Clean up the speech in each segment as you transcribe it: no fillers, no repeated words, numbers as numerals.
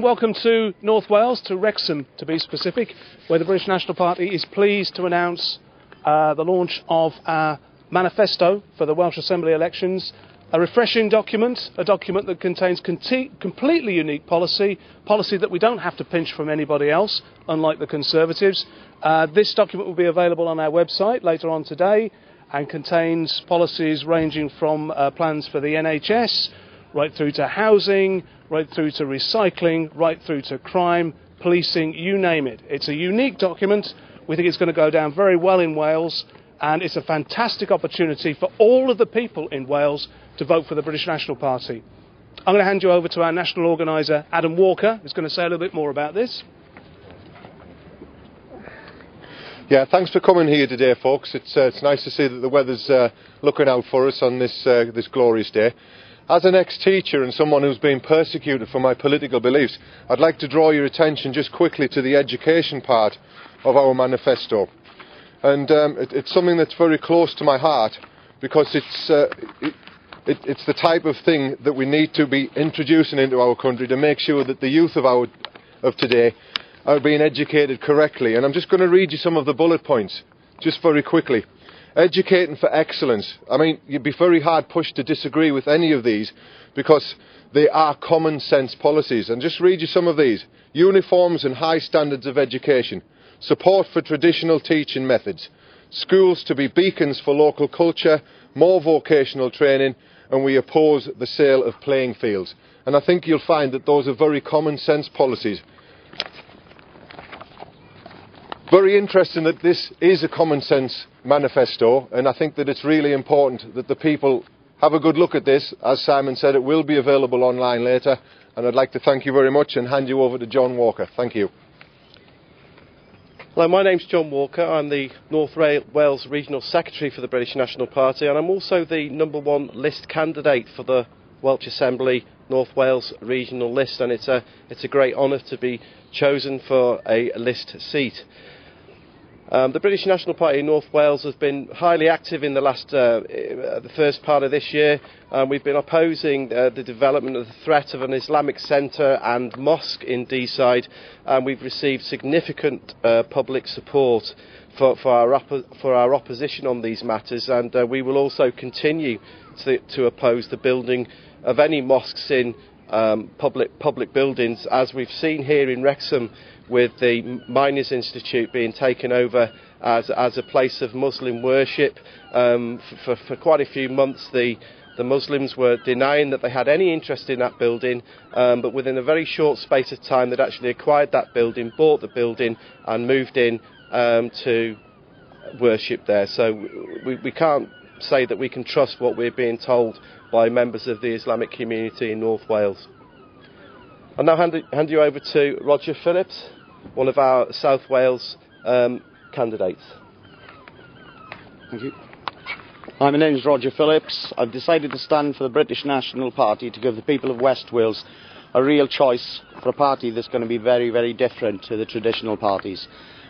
Welcome to North Wales, to Wrexham to be specific, where the British National Party is pleased to announce the launch of our manifesto for the Welsh Assembly elections. A refreshing document, a document that contains completely unique policy that we don't have to pinch from anybody else, unlike the Conservatives. This document will be available on our website later on today and contains policies ranging from plans for the NHS, right through to housing, right through to recycling, right through to crime, policing, you name it. It's a unique document. We think it's going to go down very well in Wales, and it's a fantastic opportunity for all of the people in Wales to vote for the British National Party. I'm going to hand you over to our national organiser, Adam Walker, who's going to say a little bit more about this. Yeah, thanks for coming here today, folks. It's nice to see that the weather's looking out for us on this glorious day. As an ex-teacher and someone who's been persecuted for my political beliefs, I'd like to draw your attention just quickly to the education part of our manifesto. And it's something that's very close to my heart, because it's the type of thing that we need to be introducing into our country to make sure that the youth of today are being educated correctly. And I'm just going to read you some of the bullet points, just very quickly. Educating for excellence. I mean, you'd be very hard pushed to disagree with any of these, because they are common sense policies. And just read you some of these. Uniforms and high standards of education. Support for traditional teaching methods. Schools to be beacons for local culture. More vocational training. And we oppose the sale of playing fields. And I think you'll find that those are very common sense policies. Very interesting that this is a common sense manifesto, and I think that it's really important that the people have a good look at this. As Simon said, it will be available online later, and I'd like to thank you very much and hand you over to John Walker. Thank you. Hello, my name's John Walker. I'm the North Wales Regional Secretary for the British National Party, and I'm also the #1 list candidate for the Welsh Assembly North Wales Regional List, and it's a great honour to be chosen for a list seat. The British National Party in North Wales has been highly active in the first part of this year. We've been opposing the development of the threat of an Islamic centre and mosque in Deeside, and we've received significant public support for our opposition on these matters, and we will also continue to oppose the building of any mosques in public buildings, as we've seen here in Wrexham with the Miners Institute being taken over as a place of Muslim worship. For quite a few months the Muslims were denying that they had any interest in that building, but within a very short space of time they'd actually acquired that building, bought the building and moved in to worship there. So we can't say that we can trust what we're being told by members of the Islamic community in North Wales. I'll now hand you over to Roger Phillips, one of our South Wales candidates. Thank you. Hi, my name is Roger Phillips. I've decided to stand for the British National Party to give the people of West Wales a real choice for a party that's going to be very, very different to the traditional parties.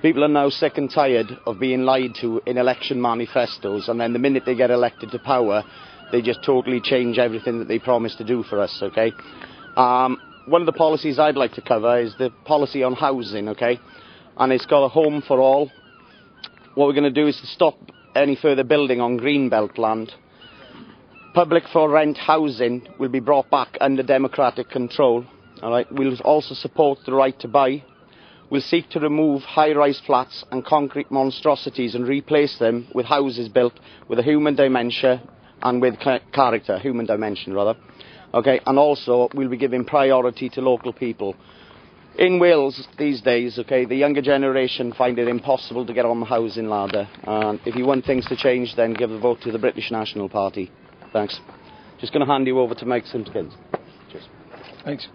People are now sick and tired of being lied to in election manifestos, and then the minute they get elected to power, they just totally change everything that they promised to do for us, okay? One of the policies I'd like to cover is the policy on housing, okay? And it's got a home for all. What we're going to do is to stop any further building on greenbelt land. Public for rent housing will be brought back under democratic control, all right? We'll also support the right to buy. We'll seek to remove high-rise flats and concrete monstrosities and replace them with houses built with a human dimension and with character, human dimension rather. Okay, and also we'll be giving priority to local people. In Wales these days, okay, the younger generation find it impossible to get on the housing ladder. And if you want things to change, then give a vote to the British National Party. Thanks. Just going to hand you over to Mike Simpkins. Cheers. Thanks.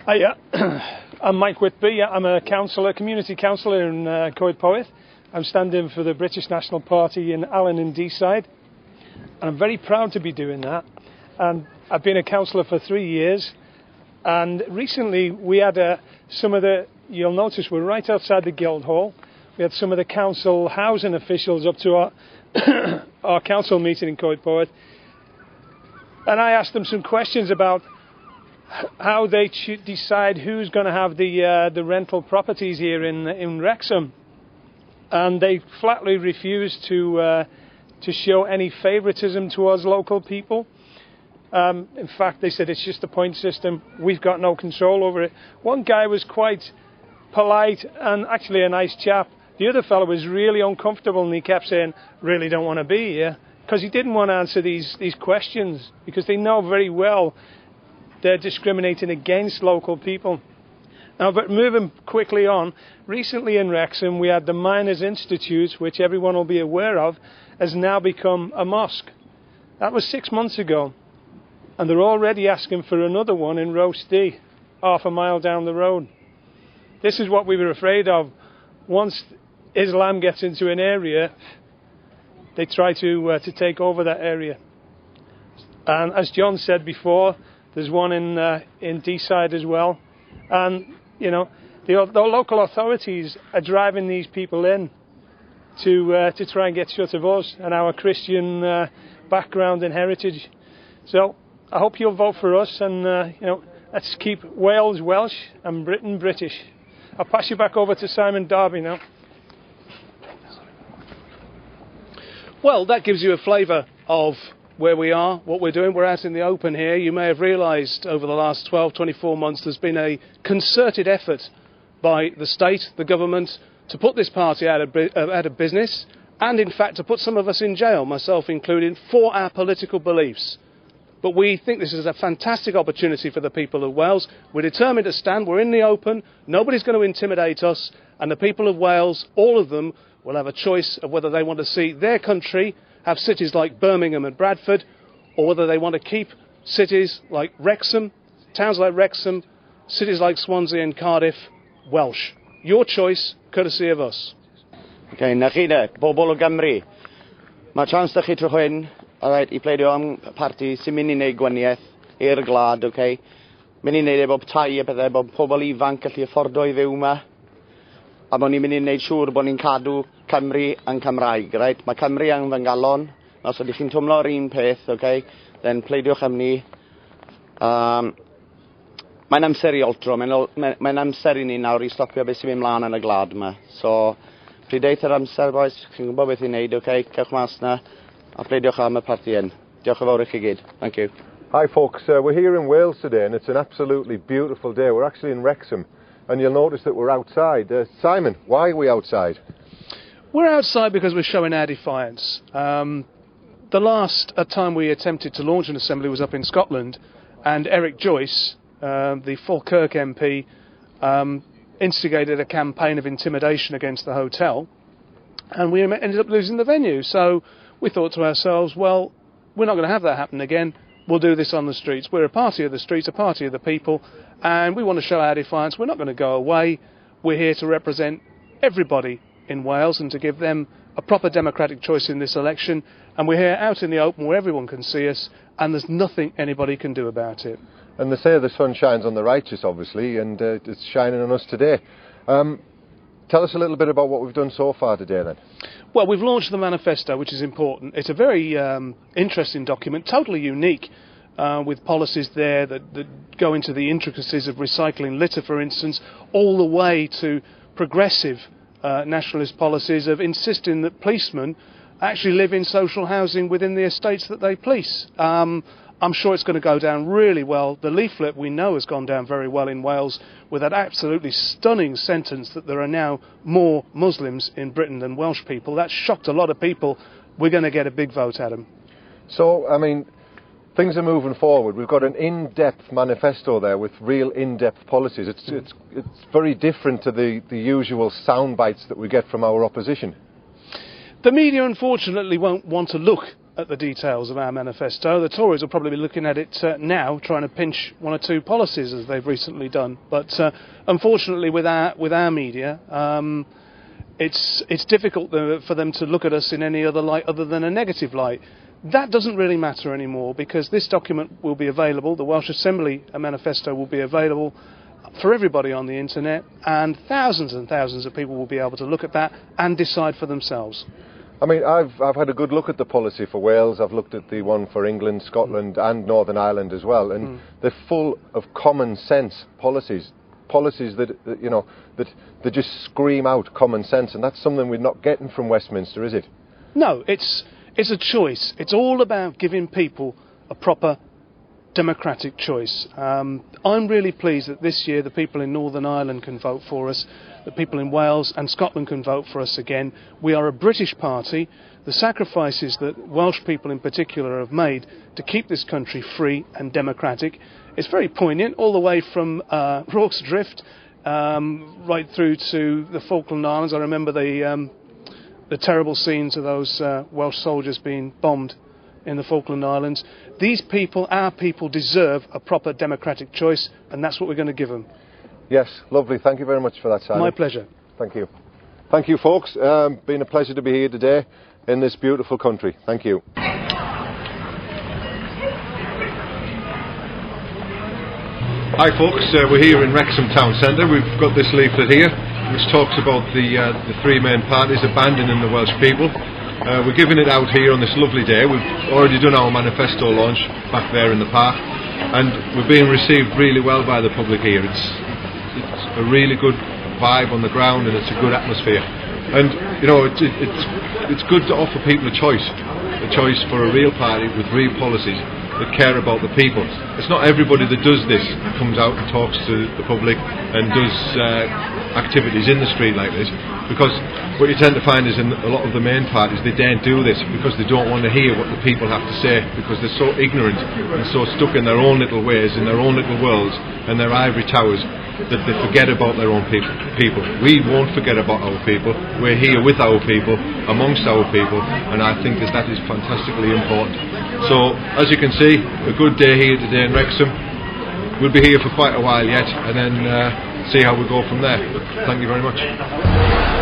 Hiya, I'm Mike Whitby. I'm a councillor, community councillor in Coed Powys. I'm standing for the British National Party in Allen and Deeside, and I'm very proud to be doing that. And I've been a councillor for 3 years, and recently we had you'll notice we're right outside the Guildhall. We had some of the council housing officials up to our council meeting in Coed Powys, and I asked them some questions about how they decide who's going to have the rental properties here in Wrexham, and they flatly refuse to show any favouritism towards local people. In fact, they said it's just a point system. We've got no control over it. One guy was quite polite and actually a nice chap. The other fellow was really uncomfortable, and he kept saying, "Really don't want to be here," because he didn't want to answer these questions, because they know very well they're discriminating against local people. Now, but moving quickly on, recently in Wrexham we had the Miners Institute, which everyone will be aware of, has now become a mosque. That was 6 months ago, and they're already asking for another one in Roastee, half a mile down the road. This is what we were afraid of. Once Islam gets into an area, they try to take over that area. And as John said before, there's one in Deeside as well. And, you know, the local authorities are driving these people in to try and get shut of us and our Christian background and heritage. So I hope you'll vote for us, and, you know, let's keep Wales Welsh and Britain British. I'll pass you back over to Simon Darby now. Well, that gives you a flavour of where we are, what we're doing. We're out in the open here. You may have realised over the last 12, 24 months there's been a concerted effort by the state, the government, to put this party out of business, and in fact to put some of us in jail, myself included, for our political beliefs. But we think this is a fantastic opportunity for the people of Wales. We're determined to stand. We're in the open. Nobody's going to intimidate us. And the people of Wales, all of them, will have a choice of whether they want to see their country have cities like Birmingham and Bradford, or whether they want to keep cities like Wrexham, towns like Wrexham, cities like Swansea and Cardiff, Welsh. Your choice, courtesy of us. Okay, na chi de, bobl o Gymru. Mae chance da chi trwy hyn, alright, I pleidio am parti sy'n mynd I wneud gwaniaeth i'r glad, okay? Mynd I wneud bob tai a bethau, bob pobl ifanc gallu affordo I fyw yma. A bod ni'n mynd I wneud siŵr bod ni'n cadw Cymru yn Cymraeg, right? Mae Cymru yn fy ngalon. Os ydych chi'n twmlo'r un peth, okay? Then pleidiwch am ni. Mae'n amser I oltro, mae'n amser I ni nawr I stopio beth sy'n mynd mlaen yn y glad yma. So, pryd yr amser, boys, chi'n gwybod beth I wneud, okay? Cewch mas na, a pleidiwch am y parti hyn. Diolch yn fawr I chi gyd. Thank you. Hi folks, we're here in Wales today and it's an absolutely beautiful day. We're actually in Wrexham and you'll notice that we're outside. Simon, why are we outside? We're outside because we're showing our defiance. The last time we attempted to launch an assembly was up in Scotland, and Eric Joyce, the Falkirk MP, instigated a campaign of intimidation against the hotel, and we ended up losing the venue. So we thought to ourselves, well, we're not going to have that happen again. We'll do this on the streets. We're a party of the streets, a party of the people, and we want to show our defiance. We're not going to go away. We're here to represent everybody in Wales and to give them a proper democratic choice in this election. And we're here out in the open where everyone can see us, and there's nothing anybody can do about it. And they say the sun shines on the righteous, obviously, and it's shining on us today. Tell us a little bit about what we've done so far today, then. Well, we've launched the manifesto, which is important. It's a very interesting document, totally unique, with policies there that go into the intricacies of recycling litter, for instance, all the way to progressive nationalist policies of insisting that policemen actually live in social housing within the estates that they police. I'm sure it's going to go down really well. The leaflet we know has gone down very well in Wales with that absolutely stunning sentence that there are now more Muslims in Britain than Welsh people. That shocked a lot of people. We're going to get a big vote, Adam. So, I mean, things are moving forward. We've got an in-depth manifesto there with real in-depth policies. It's very different to the usual sound bites that we get from our opposition. The media, unfortunately, won't want to look at the details of our manifesto. The Tories will probably be looking at it now, trying to pinch one or two policies as they've recently done. But unfortunately, with our media, it's difficult for them to look at us in any other light other than a negative light. That doesn't really matter anymore, because this document will be available. The Welsh Assembly manifesto will be available for everybody on the internet, and thousands of people will be able to look at that and decide for themselves. I mean, I've had a good look at the policy for Wales. I've looked at the one for England, Scotland and Northern Ireland as well, and they're full of common sense policies that you know, that just scream out common sense, and that's something we're not getting from Westminster, is it? No, it's a choice. It's all about giving people a proper democratic choice. I'm really pleased that this year the people in Northern Ireland can vote for us, the people in Wales and Scotland can vote for us again. We are a British party. The sacrifices that Welsh people in particular have made to keep this country free and democratic is very poignant, all the way from Rorke's Drift right through to the Falkland Islands. I remember the terrible scenes of those Welsh soldiers being bombed in the Falkland Islands. These people, our people, deserve a proper democratic choice, and that's what we're going to give them. Yes, lovely. Thank you very much for that, Simon. My pleasure. Thank you. Thank you, folks. Been a pleasure to be here today in this beautiful country. Thank you. Hi, folks. We're here in Wrexham Town Centre. We've got this leaflet here, which talks about the three main parties abandoning the Welsh people. We're giving it out here on this lovely day. We've already done our manifesto launch back there in the park, and we're being received really well by the public here. It's a really good vibe on the ground, and it's a good atmosphere. And you know, it's good to offer people a choice for a real party with real policies that care about the people. It's not everybody that does this, comes out and talks to the public and does activities in the street like this, because what you tend to find is in a lot of the main parties they don't do this because they don't want to hear what the people have to say, because they're so ignorant and so stuck in their own little ways, in their own little worlds and their ivory towers, that they forget about their own people. We won't forget about our people. We're here with our people, amongst our people, and I think that is fantastically important. So, as you can see, a good day here today in Wrexham. We'll be here for quite a while yet, and then see how we go from there. Thank you very much.